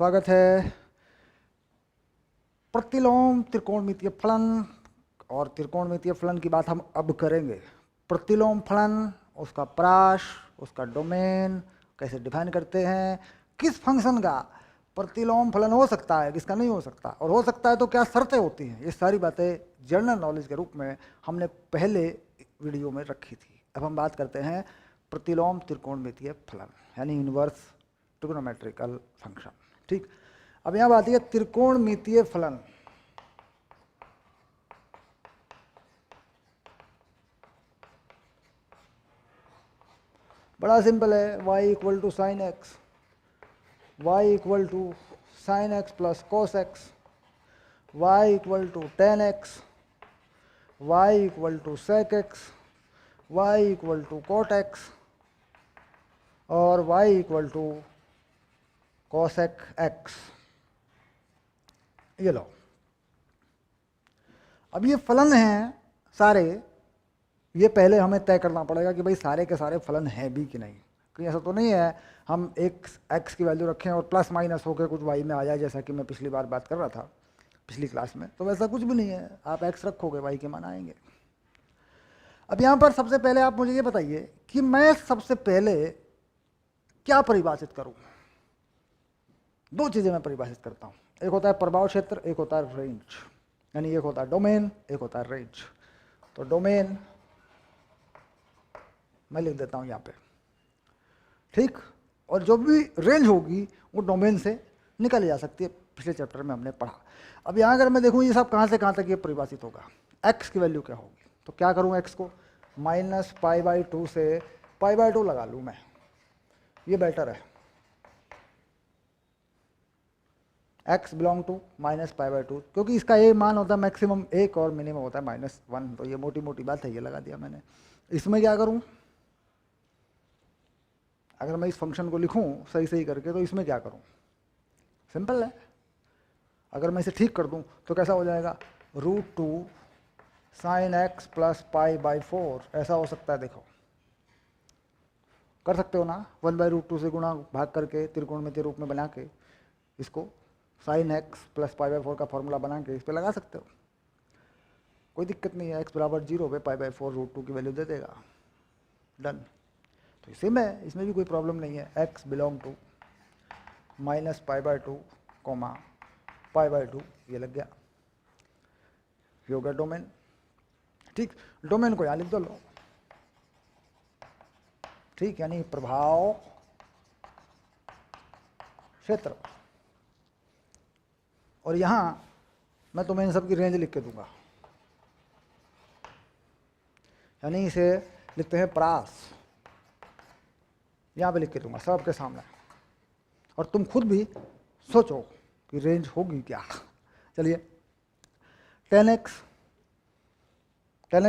स्वागत है। प्रतिलोम त्रिकोणमितीय फलन और त्रिकोणमितीय फलन की बात हम अब करेंगे। प्रतिलोम फलन, उसका प्राश, उसका डोमेन, कैसे डिफाइन करते हैं, किस फंक्शन का प्रतिलोम फलन हो सकता है, किसका नहीं हो सकता, और हो सकता है तो क्या शर्तें होती हैं। ये सारी बातें जनरल नॉलेज के रूप में हमने पहले वीडियो में रखी थी। अब हम बात करते हैं प्रतिलोम त्रिकोणमितीय फलन, यानी इनवर्स ट्रिग्नोमेट्रिकल फंक्शन। ठीक, अब यहां बात है त्रिकोणमितीय फलन। बड़ा सिंपल है, y equal to sine x, y equal to sine x plus cos x, y equal to tan x, y equal to sec x, y equal to cot x और y equal to cosec x. ये लो, अब ये फलन हैं सारे। ये पहले हमें तय करना पड़ेगा कि भाई सारे के सारे फलन हैं भी कि नहीं। कहीं ऐसा तो नहीं है हम एक एक्स की वैल्यू रखें और प्लस माइनस होकर कुछ वाई में आ जाए, जैसा कि मैं पिछली बार बात कर रहा था पिछली क्लास में। तो वैसा कुछ भी नहीं है, आप एक्स रखोगे वाई के मान आएंगे। अब यहाँ पर सबसे पहले आप मुझे ये बताइए कि मैं सबसे पहले क्या परिभाषित करूँ। दो चीज़ें मैं परिभाषित करता हूँ, एक होता है प्रभाव क्षेत्र, एक होता है रेंज। यानी एक होता है डोमेन, एक होता है रेंज। तो डोमेन मैं लिख देता हूँ यहाँ पे, ठीक। और जो भी रेंज होगी वो डोमेन से निकल जा सकती है, पिछले चैप्टर में हमने पढ़ा। अब यहाँ अगर मैं देखूँ ये सब कहाँ से कहाँ तक ये परिभाषित होगा, एक्स की वैल्यू क्या होगी, तो क्या करूँ, एक्स को -π/2 से π/2 लगा लूँ मैं, ये बेटर है। x बिलोंग टू -π/2, क्योंकि इसका ये मान होता है मैक्सिमम 1 और मिनिमम होता है -1। तो ये मोटी मोटी बात है, ये लगा दिया मैंने। इसमें क्या करूं, अगर मैं इस फंक्शन को लिखूं सही सही करके, तो इसमें क्या करूं, सिंपल है। अगर मैं इसे ठीक कर दूं तो कैसा हो जाएगा, √2 sin x प्लस π/4 ऐसा हो सकता है। देखो, कर सकते हो ना, 1/√2 से गुणा भाग करके त्रिकोणमितीय रूप में बना के इसको sin x प्लस π/4 का फॉर्मूला बना के इस पर लगा सकते हो, कोई दिक्कत नहीं है। x बराबर 0 पे π/4 √2 की वैल्यू दे देगा, डन। तो इसी में इसमें भी कोई प्रॉब्लम नहीं है। x बिलोंग टू -π/2 π/2 ये लग गया, ये हो गया डोमेन। ठीक, डोमेन को यहाँ लिख दो लो, ठीक, यानी प्रभाव क्षेत्र। और यहाँ मैं तुम्हें इन सब की रेंज लिख के दूंगा, यानी इसे लिखते हैं प्रास, यहाँ पे लिख के दूंगा सबके सामने। और तुम खुद भी सोचो कि रेंज होगी क्या। चलिए, 10x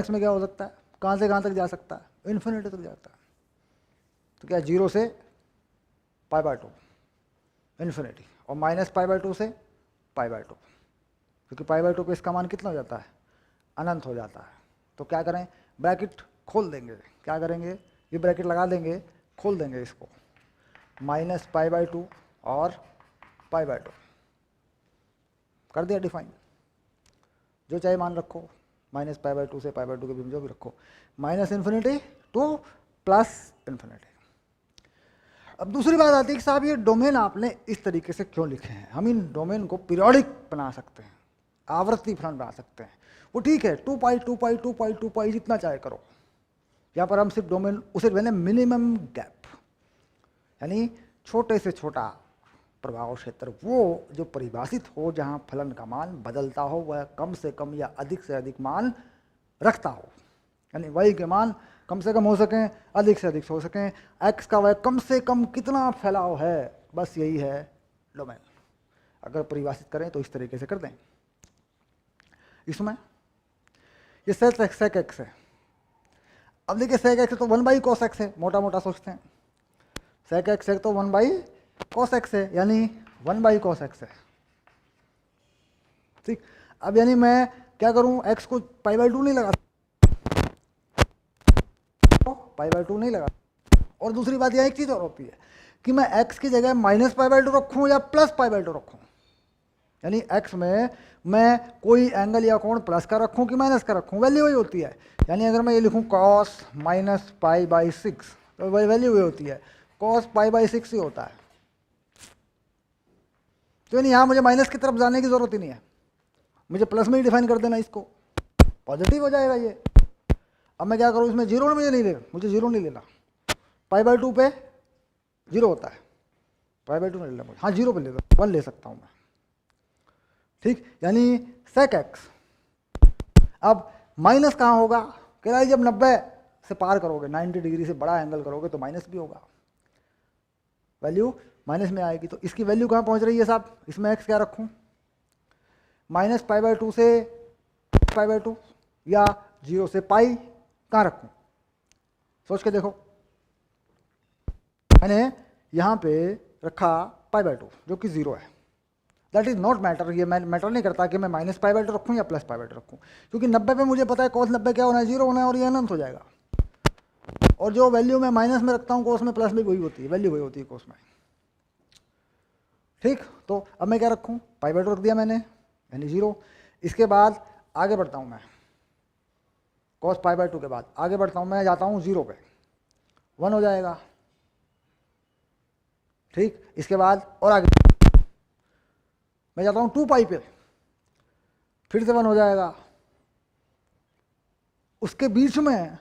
में क्या हो सकता है, कहाँ से कहाँ तक जा सकता है, इन्फिनिटी तक जाता है। तो क्या 0 से π/2 इन्फिनिटी, और -π/2 से π/2, क्योंकि π/2 पे इसका मान कितना हो जाता है, अनंत हो जाता है। तो क्या करें, ब्रैकेट खोल देंगे। क्या करेंगे, ये ब्रैकेट लगा देंगे, खोल देंगे इसको, -π/2 और π/2 कर दिया डिफाइन। जो चाहे मान रखो, -π/2 से π/2 के बीच जो भी रखो, -इन्फिनिटी टू +इन्फिनिटी। अब दूसरी बात आती है कि साहब ये डोमेन आपने इस तरीके से क्यों लिखे हैं। हम इन डोमेन को पीरियोडिक बना सकते हैं, आवर्ती फलन बना सकते हैं, वो ठीक है, 2π 2π 2π 2π जितना चाहे करो। यहाँ पर हम सिर्फ डोमेन उसे मैंने मिनिमम गैप, यानी छोटे से छोटा प्रभाव क्षेत्र, वो जो परिभाषित हो जहाँ फलन का मान बदलता हो, वह कम से कम या अधिक से अधिक मान रखता हो, यानी y के मान कम से कम हो सकें, अधिक से अधिक हो सकें, x का वह कम से कम कितना फैलाव है, बस यही है डोमेन। अगर परिभाषित करें तो इस तरीके से कर दें। इसमें ये सेक एक्स है। अब देखिए सेक एक्स तो 1/cos x है, मोटा मोटा सोचते हैं। सेक एक्स है तो 1/cos x है, यानी 1/cos x है, ठीक। अब यानी मैं क्या करूं, x को π/2 नहीं लगा, π/2 नहीं लगा। और दूसरी बात यह एक चीज और होती है कि मैं x की जगह माइनस पाई बाई टू रखूँ या प्लस पाई बाई टू रखूँ, यानी x में मैं कोई एंगल या कोण प्लस का रखूँ कि माइनस का रखूँ, वैल्यू वही होती है। यानी अगर मैं ये लिखूँ cos माइनस पाई बाई 6 तो वही वैल्यू वही होती है, cos पाई बाई 6 ही होता है। तो यानी यहाँ मुझे माइनस की तरफ जाने की जरूरत ही नहीं है, मुझे प्लस में ही डिफाइन कर देना, इसको पॉजिटिव हो जाएगा ये। अब मैं क्या करूँ, इसमें जीरो मुझे नहीं लेना, मुझे जीरो नहीं लेना, पाई बाई टू पे जीरो होता है, पाई बाई टू नहीं लेना मुझे, हाँ जीरो पे ले लो, 1 ले सकता हूँ मैं, ठीक। यानी sec x, अब माइनस कहाँ होगा, कह रहा है जब 90 से पार करोगे, 90 डिग्री से बड़ा एंगल करोगे तो माइनस भी होगा, वैल्यू माइनस में आएगी। तो इसकी वैल्यू कहाँ पहुँच रही है साहब, इसमें x क्या रखूँ, माइनस पाई बाई टू से पाई बाई टू या 0 से पाई कहाँ रखूँ, सोच के देखो। मैंने यहाँ पे रखा पाई बाई टू जो कि 0 है, दैट इज नॉट मैटर, ये मैटर नहीं करता कि मैं माइनस पाई बाई टू रखूँ या प्लस पाई बाई टू रखूँ, क्योंकि 90 पे मुझे पता है cos 90 क्या होना है, 0 होना है और ये अनंत हो जाएगा। और जो वैल्यू मैं माइनस में रखता हूँ cos में, प्लस में वही होती है, वैल्यू वही होती है cos में, ठीक। तो अब मैं क्या रखूँ, पाई बाई टू रख दिया मैंने, यानी 0। इसके बाद आगे बढ़ता हूँ मैं, cos पाई बाई टू के बाद आगे बढ़ता हूँ मैं, जाता हूँ 0 पे, 1 हो जाएगा, ठीक। इसके बाद और आगे मैं जाता हूँ 2 पाई पे, फिर से 1 हो जाएगा, उसके बीच में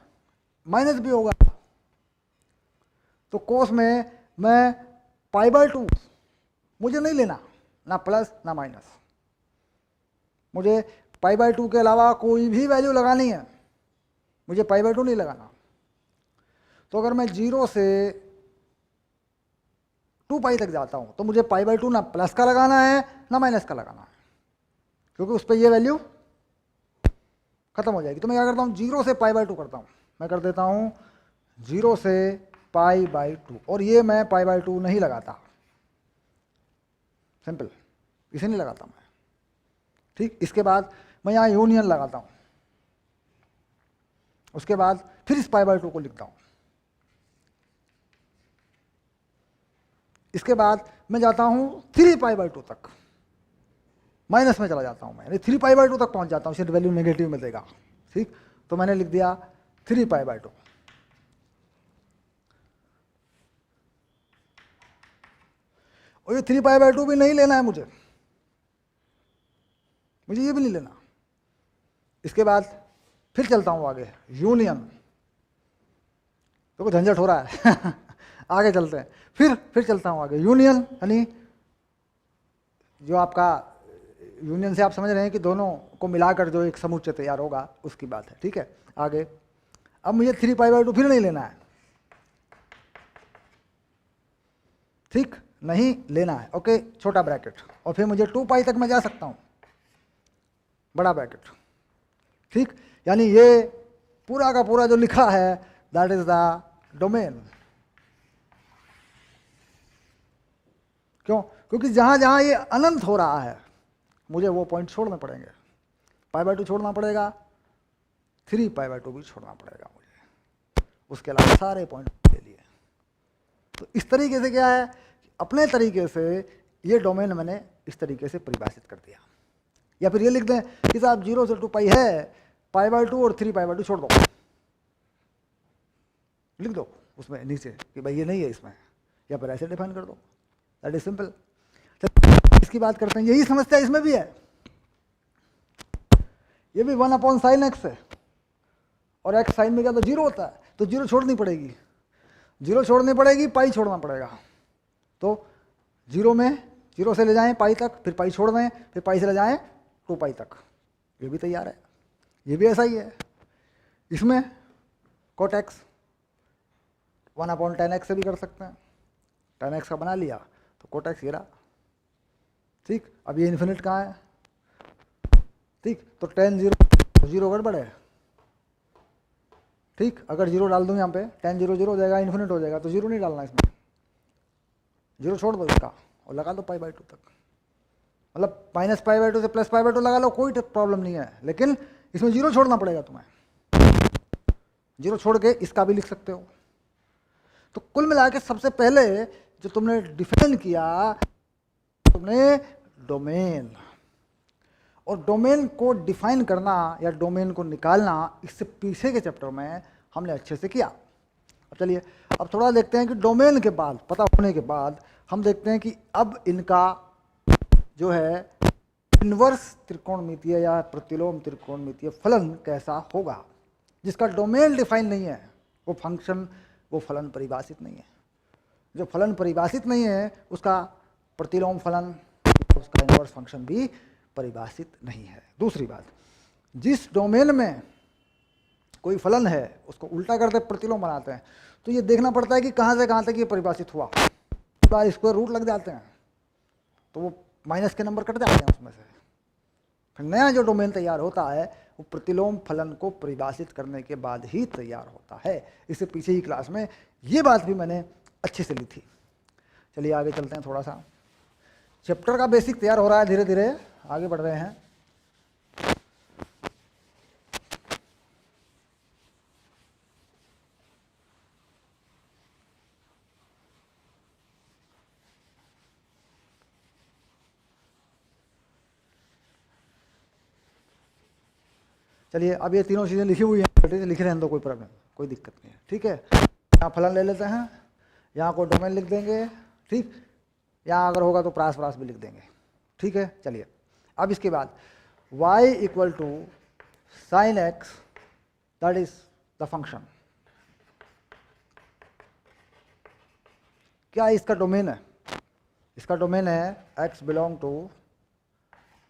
माइनस भी होगा, तो कोस में मैं पाई बाई टू मुझे नहीं लेना, ना प्लस ना माइनस, मुझे पाई बाई टू के अलावा कोई भी वैल्यू लगानी है, मुझे पाई बाई टू नहीं लगाना। तो अगर मैं 0 से 2 पाई तक जाता हूँ तो मुझे पाई बाई टू ना प्लस का लगाना है ना माइनस का लगाना है, क्योंकि उस पर ये वैल्यू खत्म हो जाएगी। तो मैं क्या करता हूँ, 0 से पाई बाई टू करता हूँ, मैं कर देता हूँ 0 से पाई बाई टू, और ये मैं पाई बाई टू नहीं लगाता, सिंपल, इसे नहीं लगाता मैं, ठीक। इसके बाद मैं यहाँ यूनियन लगाता हूँ, उसके बाद फिर इस पाई बाई टू को लिखता हूँ, इसके बाद मैं जाता हूँ 3 पाई बाई टू तक, माइनस में चला जाता हूँ मैं, यानी 3 पाई बाई टू तक पहुँच जाता हूँ, सिर्फ वैल्यू नेगेटिव में देगा, ठीक। तो मैंने लिख दिया 3 पाई बाई टू। और ये 3 पाई बाई टू भी नहीं लेना है मुझे ये भी नहीं लेना। इसके बाद फिर चलता हूँ आगे, यूनियन, तो झंझट हो रहा है आगे चलते हैं, फिर चलता हूँ आगे, यूनियन, यानी जो आपका यूनियन से आप समझ रहे हैं कि दोनों को मिलाकर जो एक समुच्चय तैयार होगा, उसकी बात है, ठीक है। आगे अब मुझे 3 पाई बाई टू फिर नहीं लेना है, ठीक, नहीं लेना है, ओके, छोटा ब्रैकेट, और फिर मुझे 2 पाई तक मैं जा सकता हूँ, बड़ा ब्रैकेट, ठीक। यानी ये पूरा का पूरा जो लिखा है दैट इज द डोमेन। क्यों, क्योंकि जहां जहां ये अनंत हो रहा है मुझे वो पॉइंट छोड़ने पड़ेंगे, पाई बाई टू छोड़ना पड़ेगा, 3 पाई बाई टू भी छोड़ना पड़ेगा मुझे, उसके अलावा सारे पॉइंट ले लिए। तो इस तरीके से क्या है, अपने तरीके से ये डोमेन मैंने इस तरीके से परिभाषित कर दिया। या फिर ये लिख दें कि साहब 0 से 2 पाई है, पाई बाई टू और 3 पाई बाई टू छोड़ दो, लिख दो उसमें नीचे कि भाई ये नहीं है इसमें, या फिर ऐसे डिफाइन कर दो, दैट इज सिंपल। इसकी बात करते हैं, यही समस्या इसमें भी है, ये भी 1/sin x है, और x साइन में क्या तो 0 होता है, तो 0 छोड़नी पड़ेगी, 0 छोड़नी पड़ेगी, पाई छोड़ना पड़ेगा। तो 0 में 0 से ले जाएं पाई तक, फिर पाई छोड़ दें, फिर पाई से ले जाएं 2 पाई तक, ये भी तैयार है, ये भी ऐसा ही है। इसमें cot x 1/tan x से भी कर सकते हैं, tan x का बना लिया तो cot x ये रहा, ठीक। अब ये इन्फिनिट कहाँ है, ठीक, तो tan 0 गड़बड़ है, ठीक। अगर 0 डाल दूँ यहाँ पे tan 0 0 हो जाएगा, इन्फिनिट हो जाएगा, तो 0 नहीं डालना इसमें, 0 छोड़ दो इसका और लगा दो पाई बाई टू तक, मतलब माइनस पाई बाई टू से प्लस पाई बाई टू लगा लो, कोई प्रॉब्लम नहीं है, लेकिन इसमें 0 छोड़ना पड़ेगा तुम्हें, 0 छोड़ के इसका भी लिख सकते हो। तो कुल मिला के सबसे पहले जो तुमने डिफाइन किया तुमने डोमेन, और डोमेन को डिफाइन करना या डोमेन को निकालना इससे पीछे के चैप्टर में हमने अच्छे से किया। अब चलिए अब थोड़ा देखते हैं कि डोमेन के बाद पता होने के बाद हम देखते हैं कि अब इनका जो है इन्वर्स त्रिकोणमितीय या प्रतिलोम त्रिकोणमितीय फलन कैसा होगा। जिसका डोमेन डिफाइन नहीं है वो फंक्शन, वो फलन परिभाषित नहीं है। जो फलन परिभाषित नहीं है उसका प्रतिलोम फलन, उसका इन्वर्स फंक्शन भी परिभाषित नहीं है। दूसरी बात, जिस डोमेन में कोई फलन है उसको उल्टा करते प्रतिलोम बनाते हैं तो ये देखना पड़ता है कि कहाँ से कहाँ तक ये परिभाषित हुआ। बार स्क्वायर रूट लग जाते हैं तो वो माइनस के नंबर कट जाते हैं उसमें से। फिर नया जो डोमेन तैयार होता है वो प्रतिलोम फलन को परिभाषित करने के बाद ही तैयार होता है। इससे पीछे ही क्लास में ये बात भी मैंने अच्छे से ली थी। चलिए आगे चलते हैं, थोड़ा सा चैप्टर का बेसिक तैयार हो रहा है, धीरे धीरे आगे बढ़ रहे हैं। चलिए अब ये तीनों चीज़ें लिखी हुई हैं, लिख रहे हैं तो कोई प्रॉब्लम, कोई दिक्कत नहीं है, ठीक है। यहाँ फलन ले लेते हैं, यहाँ को डोमेन लिख देंगे, ठीक। यहाँ अगर होगा तो प्रास प्रास भी लिख देंगे, ठीक है। चलिए अब इसके बाद y equal to sine X, that is the function. क्या इसका डोमेन है? इसका डोमेन है x बिलोंग टू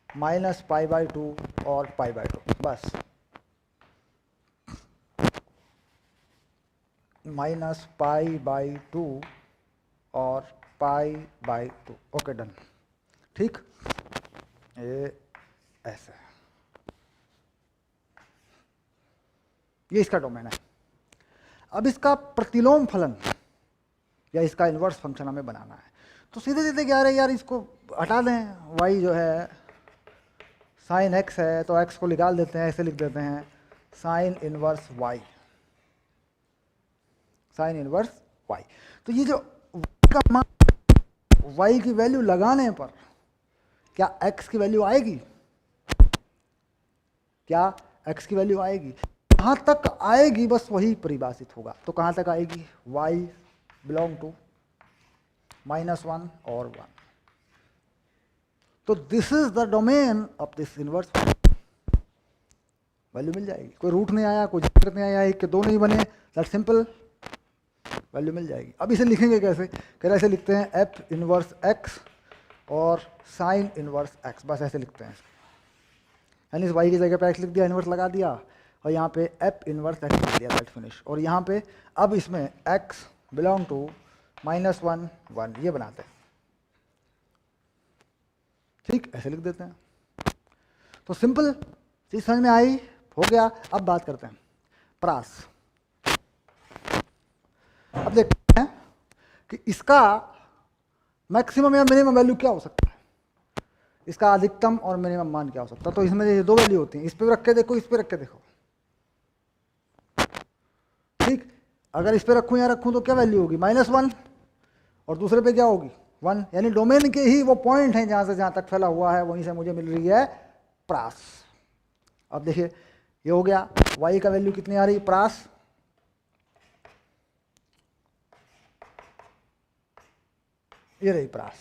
-π/2 और π/2, बस -π/2 और π/2, ओके डन, ठीक। ये ऐसे, ये इसका डोमेन है। अब इसका प्रतिलोम फलन या इसका इन्वर्स फंक्शन हमें बनाना है तो सीधे सीधे क्या रहे यार, इसको हटा दें। y जो है साइन x है तो x को निकाल देते हैं, ऐसे लिख देते हैं sine inverse y, sine inverse y। तो ये जो y का मान, y की वैल्यू लगाने पर क्या x की वैल्यू आएगी? क्या x की वैल्यू आएगी? कहाँ तक आएगी बस वही परिभाषित होगा। तो कहाँ तक आएगी? y बिलोंग टू -1 और 1। तो this is the domain of this inverse, value मिल जाएगी। कोई रूट नहीं आया, कोई दिक्कत नहीं आया, एक के दो नहीं बने, दैट सिंपल, वैल्यू मिल जाएगी। अब इसे लिखेंगे कैसे? कैसे लिखते हैं? एफ इनवर्स एक्स और साइन इनवर्स एक्स, बस ऐसे लिखते हैं। यानी इस वाई की जगह पे एक्स लिख दिया, इनवर्स लगा दिया और यहाँ पे एफ इनवर्स एक्स लिख दिया, दैट फिनिश। और यहाँ पे अब इसमें एक्स बिलोंग टू -1 1 ये बनाते हैं, ठीक, ऐसे लिख देते हैं। तो सिंपल चीज समझ में आई, हो गया। अब बात करते हैं प्रास। अब देखते हैं कि इसका मैक्सिमम या मिनिमम वैल्यू क्या हो सकता है, इसका अधिकतम और मिनिमम मान क्या हो सकता है। तो इसमें ये दो वैल्यू होती हैं, इस पे रख के देखो, इस पे रख के देखो, ठीक। अगर इस पे रखूं या रखूं तो क्या वैल्यू होगी? -1 और दूसरे पे क्या होगी? 1। यानी डोमेन के ही वो पॉइंट हैं जहां से जहां तक फैला हुआ है वहीं से मुझे मिल रही है प्रास। अब देखिए ये हो गया, y का वैल्यू कितनी आ रही है प्रास? ये रही प्रास,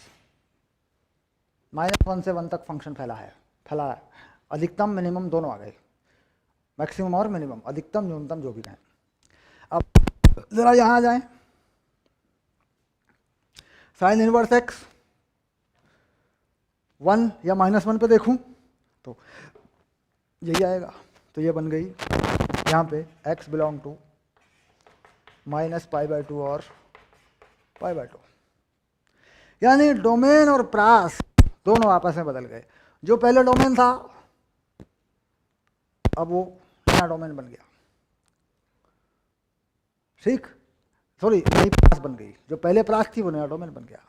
-1 से 1 तक फंक्शन फैला है, अधिकतम मिनिमम दोनों आ गए, मैक्सिमम और मिनिमम, अधिकतम न्यूनतम जो भी कहें। अब जरा यहां आ जाएं, साइन इनवर्स एक्स 1 या -1 पे देखूं तो यही आएगा। तो ये बन गई यहाँ पे x बिलोंग टू -π/2 और π/2। यानी डोमेन और प्रास दोनों आपस में बदल गए। जो पहले डोमेन था अब वो नया डोमेन बन गया, ठीक। सॉरी, नई प्रास बन गई, जो पहले प्रास थी वो नया डोमेन बन गया,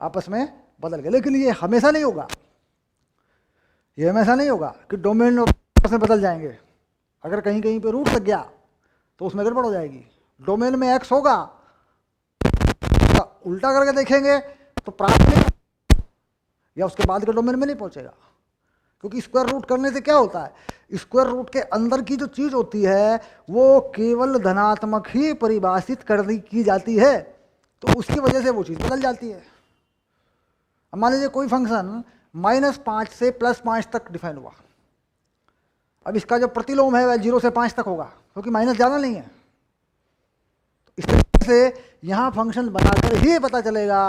आपस में बदल गए। लेकिन ये हमेशा नहीं होगा, ये हमेशा नहीं होगा कि डोमेन और प्रास में बदल जाएंगे। अगर कहीं कहीं पे रूट लग गया तो उसमें गड़बड़ हो जाएगी। डोमेन में एक्स होगा उल्टा करके देखेंगे तो प्राप्त नहीं, या उसके बाद के डोमेन में नहीं पहुंचेगा, क्योंकि स्क्वायर रूट करने से क्या होता है, स्क्वायर रूट के अंदर की जो चीज होती है वो केवल धनात्मक ही परिभाषित कर दी की जाती है, तो उसकी वजह से वो चीज बदल जाती है। अब मान लीजिए कोई फंक्शन -5 से +5 तक डिफाइन हुआ, अब इसका जो प्रतिलोम है वह 0 से 5 तक होगा, क्योंकि माइनस ज़्यादा नहीं है। तो इस तरीके से यहाँ फंक्शन बनाकर ही पता चलेगा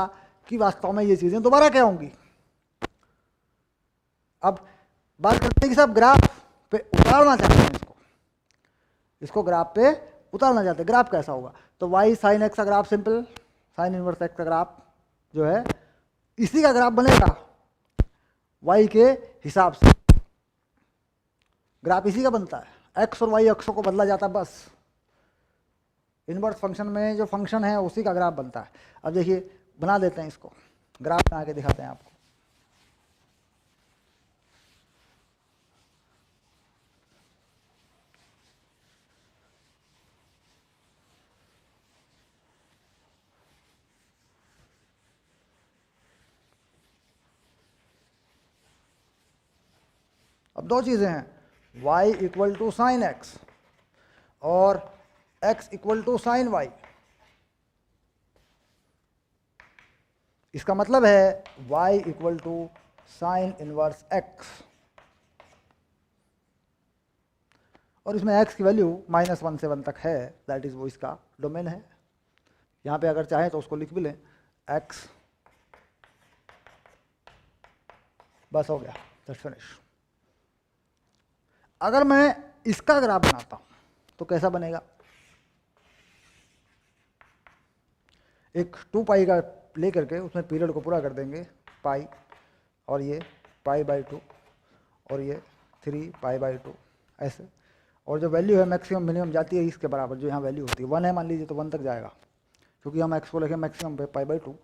कि वास्तव में ये चीज़ें दोबारा क्या होंगी। अब बात करते हैं कि साहब ग्राफ पे उतारना चाहते हैं इसको ग्राफ पे उतारना चाहते हैं, ग्राफ कैसा होगा, तो y sin x का graph simple, sign inverse x का ग्राफ जो है इसी का ग्राफ बनेगा y के हिसाब से, ग्राफ इसी का बनता है, x और y अक्षों को बदला जाता है बस, इनवर्स फंक्शन में जो फंक्शन है उसी का ग्राफ बनता है। अब देखिए बना देते हैं इसको, ग्राफ बना के दिखाते हैं आपको। अब दो चीज़ें हैं, y equal to sine X और x equal to sine Y. इसका मतलब है y equal to sine inverse x, और इसमें x की वैल्यू -1 से 1 तक है, दैट इज वो इसका डोमेन है। यहाँ पे अगर चाहें तो उसको लिख भी लें x, बस हो गया, दैट्स फिनिश। अगर मैं इसका ग्राफ बनाता हूं तो कैसा बनेगा, एक 2 पाई का ले करके उसमें पीरियड को पूरा कर देंगे पाई, और ये π/2 और ये 3 π/2 ऐसे, और जो वैल्यू है मैक्सिमम मिनिमम जाती है इसके बराबर, जो यहाँ वैल्यू होती है 1 है मान लीजिए तो 1 तक जाएगा, क्योंकि हम x को लिखें मैक्सिमम पे π/2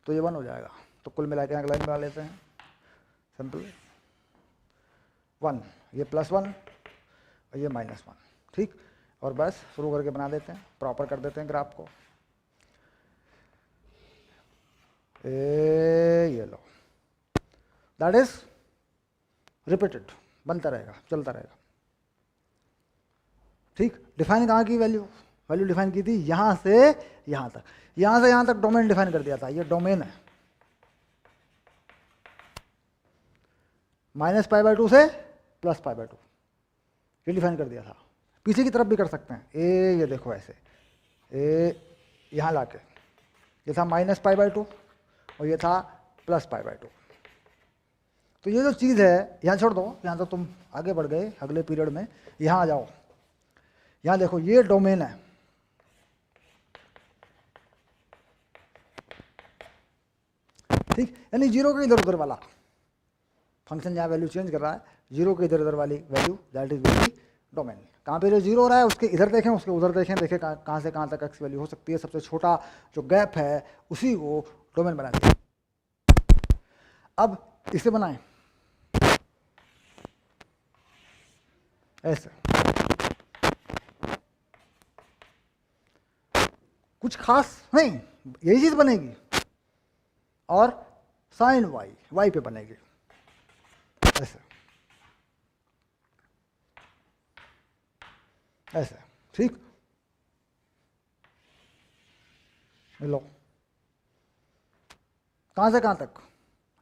तो ये 1 हो जाएगा। तो कुल मिला के अगला बना लेते हैं सिंपल 1, ये +1 और ये -1, ठीक, और बस शुरू करके बना देते हैं, प्रॉपर कर देते हैं ग्राफ को। ये लो, दैट इज रिपीटेड, बनता रहेगा, चलता रहेगा, ठीक। डिफाइन कहाँ की वैल्यू डिफाइन की थी यहाँ से यहाँ तक, यहाँ से यहाँ तक डोमेन डिफाइन कर दिया था, ये डोमेन है -π/2 से +π/2, ये डिफाइन कर दिया था। पीछे की तरफ भी कर सकते हैं, ये देखो ऐसे, यहाँ लाके ये था -π/2 और ये था +π/2, तो ये जो चीज़ है यहाँ छोड़ दो, यहाँ तो तुम आगे बढ़ गए अगले पीरियड में, यहाँ आ जाओ, यहाँ देखो ये डोमेन है, ठीक, यानी 0 के इधर उधर वाला फंक्शन जहाँ वैल्यू चेंज कर रहा है, 0 के इधर उधर वाली value, that is very domain. कहाँ पे जो 0 हो रहा है उसके इधर देखें, उसके उधर देखें, देखें कहाँ से कहाँ तक x वैल्यू हो सकती है, सबसे छोटा जो गैप है उसी को डोमेन बना दिया। अब इसे बनाएं ऐसे, कुछ खास नहीं, यही चीज बनेगी, और साइन वाई पे बनेगी ऐसे ऐसे, ठीक, लो कहाँ से कहाँ तक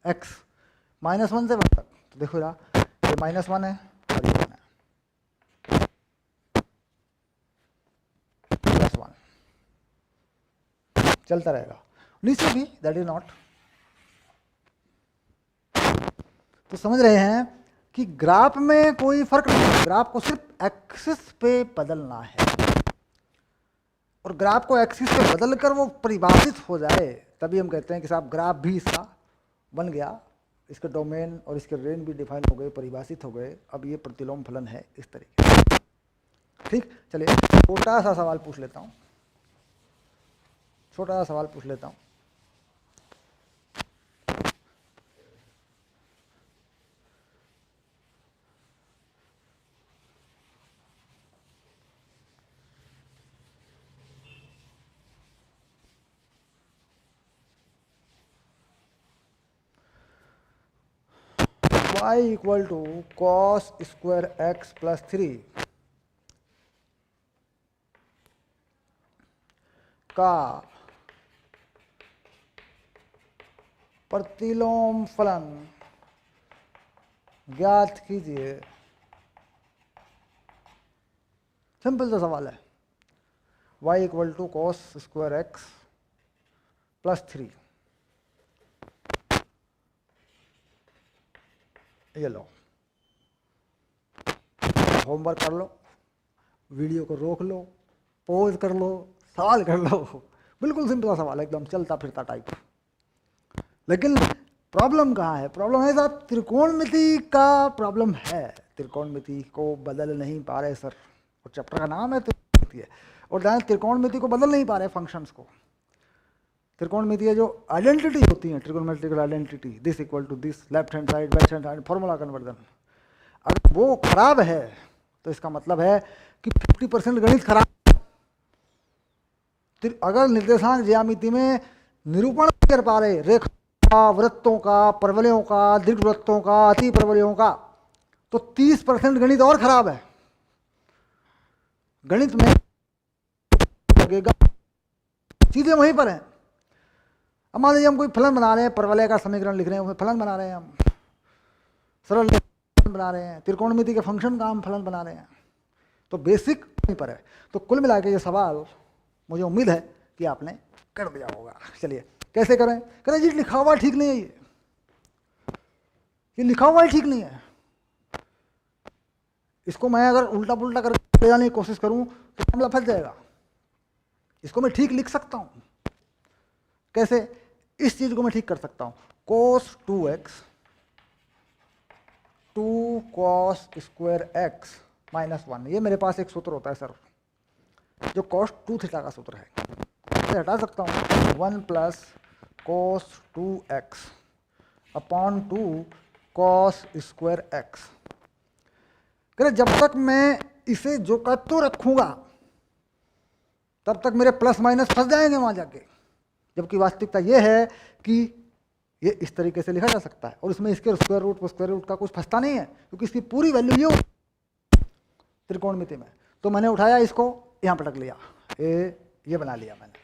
x -1 से 1 तक, तो देखो यार ये -1 है और ये 1 है, +1 चलता रहेगा, नीचे भी दैट इज नॉट। तो समझ रहे हैं कि ग्राफ में कोई फर्क नहीं, ग्राफ को सिर्फ एक्सिस पे बदलना है, और ग्राफ को एक्सिस पे बदल कर वो परिभाषित हो जाए तभी हम कहते हैं कि साहब ग्राफ भी इसका बन गया, इसके डोमेन और इसके रेंज भी डिफाइन हो गए, परिभाषित हो गए, अब ये प्रतिलोम फलन है इस तरीके से, ठीक। चलिए छोटा सा सवाल पूछ लेता हूँ, छोटा सा सवाल पूछ लेता हूँ, y equal to cos square X plus 3 का प्रतिलोम फलन ज्ञात कीजिए। सिंपल सा सवाल है। y equal to cos square X plus 3, ये लो, होमवर्क कर लो, वीडियो को रोक लो, पॉज कर लो, सवाल कर लो। बिल्कुल सिंपल सा सवाल है, एकदम चलता फिरता टाइप। लेकिन प्रॉब्लम कहाँ है? प्रॉब्लम है साहब त्रिकोणमिति का प्रॉब्लम है। त्रिकोणमिति को बदल नहीं पा रहे सर, और चैप्टर का नाम है त्रिकोणमिति है, और ध्यान त्रिकोणमिति को बदल नहीं पा रहे फंक्शंस को। त्रिकोणमिति है जो आइडेंटिटी होती है, trigonometrical identity, this equal to this, left hand side west hand side, formula conversion, अगर वो खराब है तो इसका मतलब है कि 50% गणित खराब। अगर निर्देशांक ज्यामिति में निरूपण नहीं कर पा रहे रेखा, वृत्तों का, परवलयों का, दीर्घवृत्तों का, अति परवलयों का, तो 30% गणित और खराब है। गणित में लगेगा चीजें वहीं पर हैं। अब मान लीजिए हम कोई फलन बना रहे हैं, परवलय का समीकरण लिख रहे हैं, उसमें फलन बना रहे हैं, हम सरल फलन बना रहे हैं, त्रिकोणमिति के फंक्शन का हम फलन बना रहे हैं, तो बेसिक वहीं पर है। तो कुल मिलाकर ये सवाल मुझे उम्मीद है कि आपने कर दिया होगा। चलिए कैसे करें? करें जी, लिखा हुआ ठीक नहीं है, ये लिखा हुआ ठीक नहीं है। इसको मैं अगर उल्टा पुल्टा करके ले जाने की कोशिश करूं तो मामला फंस जाएगा। इसको मैं ठीक लिख सकता हूं। कैसे? इस चीज को मैं ठीक कर सकता हूं, cos 2x 2 cos square x minus 1, ये मेरे पास एक सूत्र होता है सर, जो cos 2 थीटा का सूत्र है, इसे हटा सकता हूं। 1 plus cos 2x upon 2 cos square x. जब तक मैं इसे जो का तो रखूंगा तब तक मेरे प्लस माइनस फंस जाएंगे वहां जाके, जबकि वास्तविकता यह है कि ये इस तरीके से लिखा जा सकता है, और इसमें इसके स्क्वायर रूट का कुछ फंसता नहीं है, क्योंकि इसकी पूरी वैल्यू ये त्रिकोणमिति में। तो मैंने उठाया, इसको यहां पटक लिया, ये बना लिया मैंने।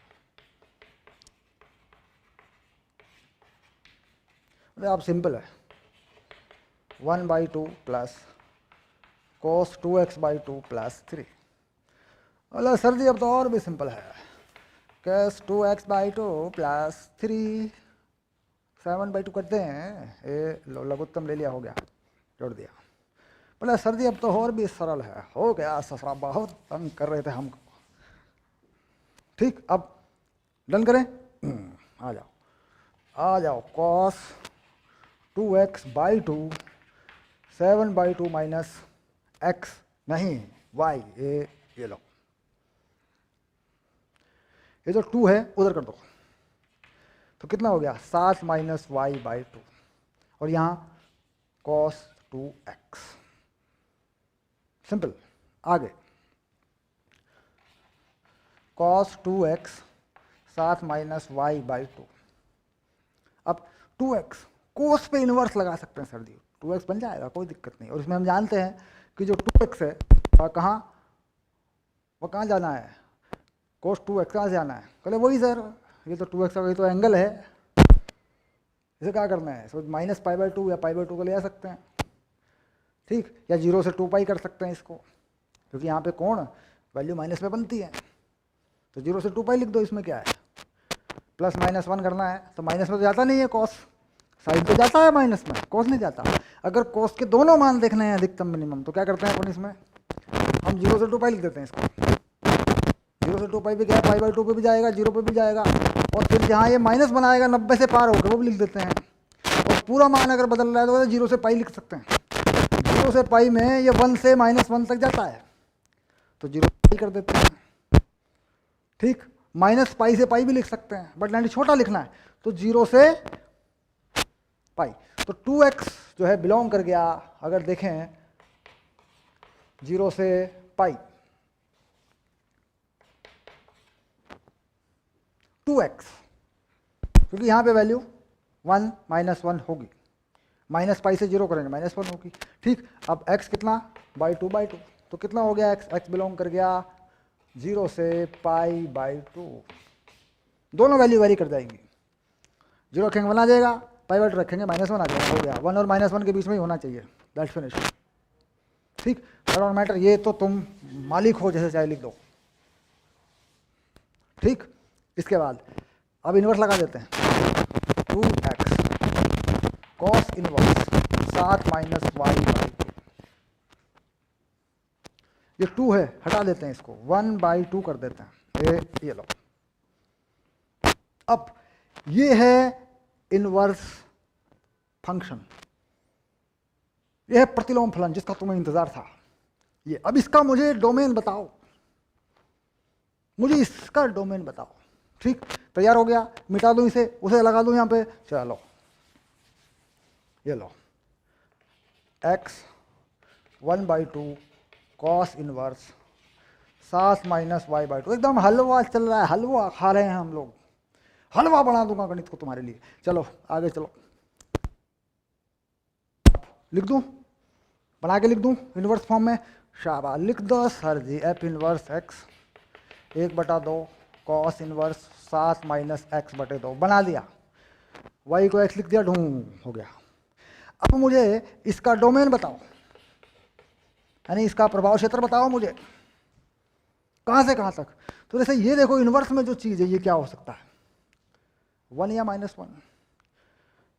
अब सिंपल है, 1/2 प्लस cos 2x/2 प्लस 3। बोला सर जी अब तो और भी सिंपल है, cos 2x/2 प्लस 3, 7/2 करते हैं, ये लघुत्तम ले लिया, हो गया, जोड़ दिया। बोला सर जी अब तो और भी सरल है, हो गया ससुरा, बहुत तंग कर रहे थे हमको। ठीक, अब डन करें। आ जाओ आ जाओ, cos 2x/2 7/2 माइनस x नहीं y, ये लो, ये जो 2 है उधर कर दो, तो कितना हो गया 7 माइनस y/2, और यहां cos 2x। सिंपल। आगे cos 2x 7 माइनस y/2। अब 2x cos पे इनवर्स लगा सकते हैं सर जी, 2x बन जाएगा, कोई दिक्कत नहीं। और इसमें हम जानते हैं कि जो 2x है वो कहाँ जाना है, cos 2x कहाँ से जाना है? कहले वही सर, ये तो 2x का तो एंगल है, इसे क्या करना है, सो माइनस π/2 या π/2 को ले आ सकते हैं। ठीक, या 0 से 2π कर सकते हैं इसको, क्योंकि यहाँ पे कोण वैल्यू माइनस में बनती है, तो 0 से 2π लिख दो। इसमें क्या है, प्लस माइनस 1 करना है, तो माइनस में तो जाता नहीं है cos, साइन तो जाता है माइनस में, cos नहीं जाता। अगर cos के दोनों मान देखने हैं अधिकतम मिनिमम, तो क्या करते हैं अपन, इसमें हम 0 से 2π लिख देते हैं इसको। 0 से 2π भी गया, π/2 पे भी जाएगा, 0 पे भी जाएगा, और फिर जहाँ ये माइनस बनाएगा 90 से पार होकर वो भी लिख देते हैं। और पूरा मान अगर बदल रहा है तो 0 से π लिख सकते हैं। 0 से π में ये 1 से -1 तक जाता है, तो 0 π कर देते हैं। ठीक, माइनस π से π भी लिख सकते हैं, बट 90 छोटा लिखना है, तो 0 से π। तो 2x जो है बिलोंग कर गया, अगर देखें 0 से π, 2x, क्योंकि यहाँ पे वैल्यू 1 - 1 होगी, माइनस पाई से 0 करेंगे -1 होगी। ठीक, अब x कितना बाई टू, तो कितना हो गया x बिलोंग कर गया 0 से π/2। दोनों वैल्यू वेरी कर जाएंगी, 0 रखेंगे 1 आ जाएगा, π/2 रखेंगे -1 आ जाएगा, हो गया 1 और -1 के बीच में ही होना चाहिए, दैट्स फिनिश। ठीक, डोंट मैटर, ये तो तुम मालिक हो जैसे चाहे लिख दो। ठीक, इसके बाद अब इन्वर्स लगा देते हैं, 2x cos इनवर्स 7 - y/2। ये 2 है, हटा देते हैं इसको, 1/2 कर देते हैं, ये लो। अब ये है इनवर्स फंक्शन, ये है प्रतिलोम फलन जिसका तुम्हें इंतजार था। ये अब इसका मुझे डोमेन बताओ, मुझे इसका डोमेन बताओ। ठीक, तैयार हो गया, मिटा दूं इसे, उसे लगा दूं यहां पे, चलो ये लो, x 1/2 cos इनवर्स 7 - y/2। एकदम हलवा चल रहा है, हलवा खा रहे हैं हम लोग, हलवा बना दूंगा गणित को तुम्हारे लिए। चलो आगे चलो, लिख दूं, बना के लिख दूं इनवर्स फॉर्म में, शाबाश लिख दो सर जी, f inverse x 1/2 cos inverse 7 - x/2 बना दिया, y को x लिख दिया, ढूंढ हो गया। अब मुझे इसका डोमेन बताओ, यानी इसका प्रभाव क्षेत्र बताओ मुझे, कहां से कहां तक। तो जैसे ये देखो, इनवर्स में जो चीज है ये क्या हो सकता है, 1 या -1।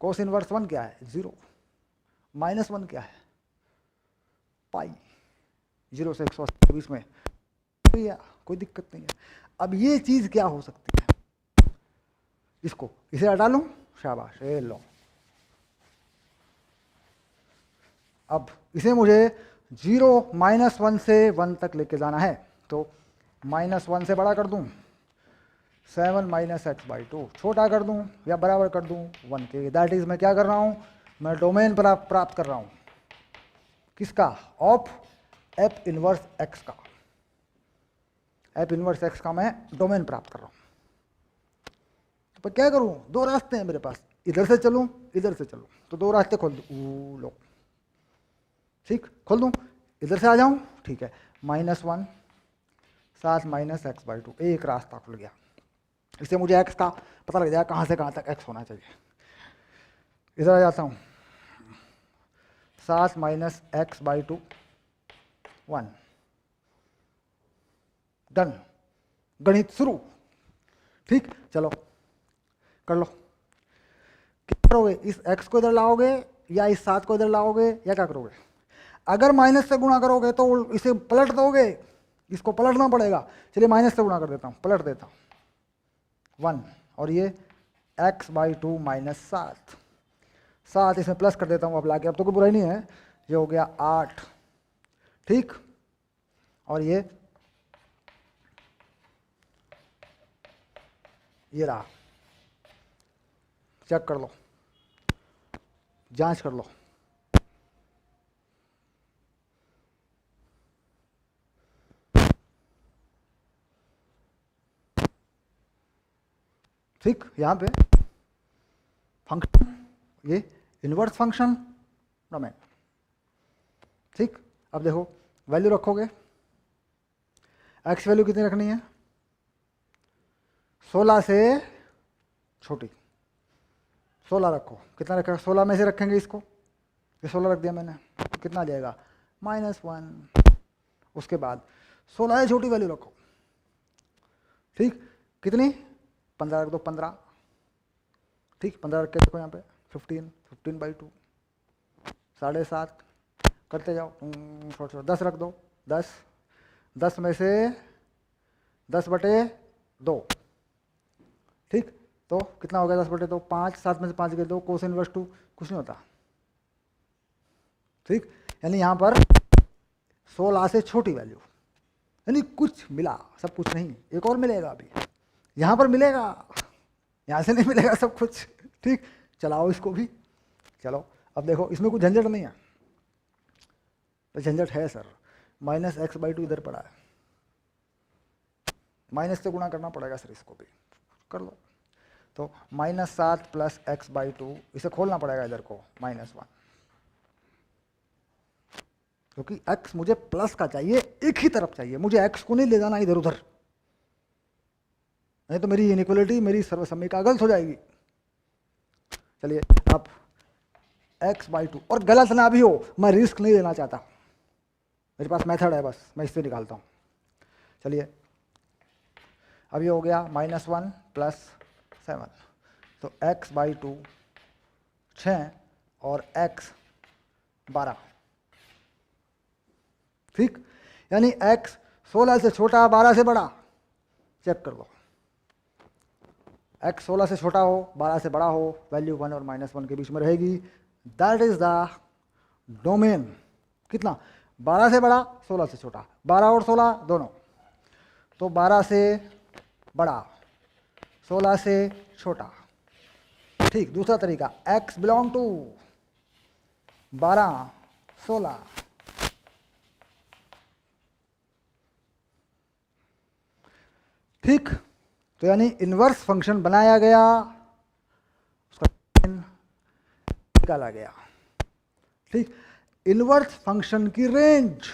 कोस इनवर्स 1 क्या है, 0, -1 क्या है, पाई, 0 से 180 के बीच में, कोई दिक्कत नहीं है। अब ये चीज क्या हो सकती है, इसको इसे हटा लूं, शाबाश, ये लो। अब इसे मुझे 0 -1 से 1 तक लेके जाना है, तो -1 से बड़ा कर दूं, 7 - x/2, छोटा कर दूं या बराबर कर दूं 1 के। दैट इज मैं क्या कर रहा हूं, मैं डोमेन प्राप्त कर रहा हूं, किसका, ऑफ f इनवर्स x का, f इनवर्स x का मैं डोमेन प्राप्त कर रहा हूं। तो क्या करूं, दो रास्ते हैं मेरे पास, इधर से चलूं इधर से चलूं, तो दो रास्ते खोल दूं, लो ठीक, खोल दूं, इधर से आ जाऊं, ठीक है, -1 7 - x/2, एक रास्ता खुल गया। इससे मुझे x का पता लग जाएगा कहां से कहां तक x होना चाहिए। इधर आ जाता हूं, 7 - x/2 1, डन, गणित शुरू। ठीक, चलो कर लो, क्या करोगे, इस x को इधर लाओगे या इस 7 को इधर लाओगे या क्या करोगे। अगर माइनस से गुणा करोगे तो इसे पलट दोगे, इसको पलटना पड़ेगा। चलिए माइनस से गुणा कर देता हूं, पलट देता हूं 1, और ये x/2 -7, 7 इसमें प्लस कर देता हूं अब लाके, अब तो कोई बुराई नहीं है, ये हो गया 8। ठीक, और ये रहा, चेक कर लो, जांच कर लो। ठीक, यहां पे फंक्शन, ये इनवर्स फंक्शन डोमेन। ठीक, अब देखो वैल्यू रखोगे, x वैल्यू कितनी रखनी है, 16 से छोटी, 16 रखो। कितना रखा, 16 में से रखेंगे इसको, ये 16 रख दिया मैंने, कितना आ जाएगा -1। उसके बाद 16 से छोटी वैल्यू रखो, ठीक, कितनी, 15 रख दो, 15। ठीक, 15 रख के देखो यहाँ पे, 15/2 7.5 करते जाओ, 10 रख दो, 10 में से 10/2। ठीक, तो कितना हो गया 10/2, 5, 7 में से 5 गए 2, कोस इनवर्स 2, कुछ नहीं होता। ठीक, यानी यहाँ पर 16 से छोटी वैल्यू, यानी कुछ मिला, सब कुछ नहीं, एक और मिलेगा अभी, यहाँ पर मिलेगा, यहाँ से नहीं मिलेगा सब कुछ। ठीक, चलाओ इसको भी, चलो अब देखो इसमें कुछ झंझट नहीं है, तो झंझट है सर, -x/2 इधर पड़ा है, माइनस से गुणा करना पड़ेगा सर, इसको भी कर लो। तो -7 + x/2, इसे खोलना पड़ेगा इधर को, -1, क्योंकि x मुझे प्लस का चाहिए, एक ही तरफ चाहिए, मुझे x को नहीं ले जाना इधर उधर, नहीं तो मेरी इनइक्वालिटी, मेरी सर्वसम्मिका गलत हो जाएगी। चलिए अब x/2, और गलत ना भी हो, मैं रिस्क नहीं लेना चाहता, मेरे पास मेथड है, बस मैं इससे निकालता हूँ। चलिए अब ये हो गया -1 + 7, तो x/2 6 और x 12, ठीक, यानी x 16 से छोटा, 12 से बड़ा, चेक कर लो, x 16 से छोटा हो, 12 से बड़ा हो, वैल्यू 1 और -1 के बीच में रहेगी, दैट इज द डोमेन। कितना? 12 से बड़ा, 16 से छोटा, 12 और 16 दोनों, तो 12 से बड़ा, 16 से छोटा, ठीक। दूसरा तरीका, x बिलोंग टू 12 16, ठीक, तो यानी इन्वर्स फंक्शन बनाया गया, उसका निकाला गया, ठीक। इन्वर्स फंक्शन की रेंज,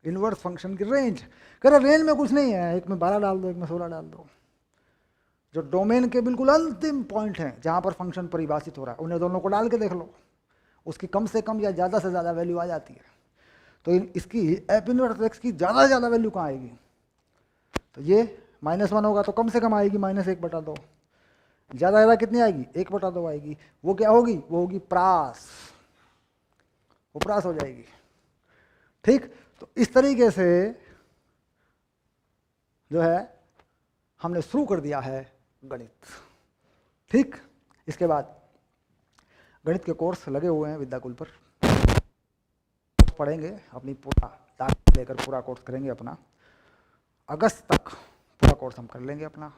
इन्वर्स फंक्शन की रेंज, कह रहा रेंज में कुछ नहीं है, एक में 12 डाल दो, एक में 16 डाल दो, जो डोमेन के बिल्कुल अंतिम पॉइंट हैं जहां पर फंक्शन परिभाषित हो रहा है, उन्हें दोनों को डाल के देख लो, उसकी कम से कम या ज़्यादा से ज़्यादा वैल्यू आ जाती है। तो इसकी एफ इनवर्स एक्स की ज़्यादा से ज़्यादा वैल्यू कहाँ आएगी? तो ये -1 होगा तो कम से कम आएगी -1/2, ज़्यादा ज़्यादा कितनी आएगी? 1/2 आएगी। वो क्या होगी? वो होगी प्रास, वो प्रास हो जाएगी, ठीक। तो इस तरीके से जो है हमने शुरू कर दिया है गणित, ठीक। इसके बाद गणित के कोर्स लगे हुए हैं विद्याकुल पर, पढ़ेंगे अपनी पूरा दाखिला लेकर, पूरा कोर्स करेंगे अपना, अगस्त तक पूरा कोर्स हम कर लेंगे अपना।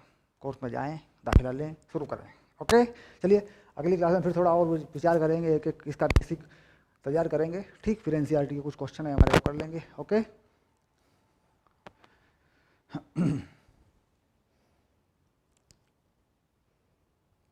कोर्स में जाएं, दाखिला लें, शुरू करें, ओके। चलिए अगली क्लास में फिर थोड़ा और विचार करेंगे, एक एक इसका बेसिक तैयार करेंगे, ठीक। फिर एनसीईआरटी के कुछ क्वेश्चन है हमारे, वो कर लेंगे, ओके।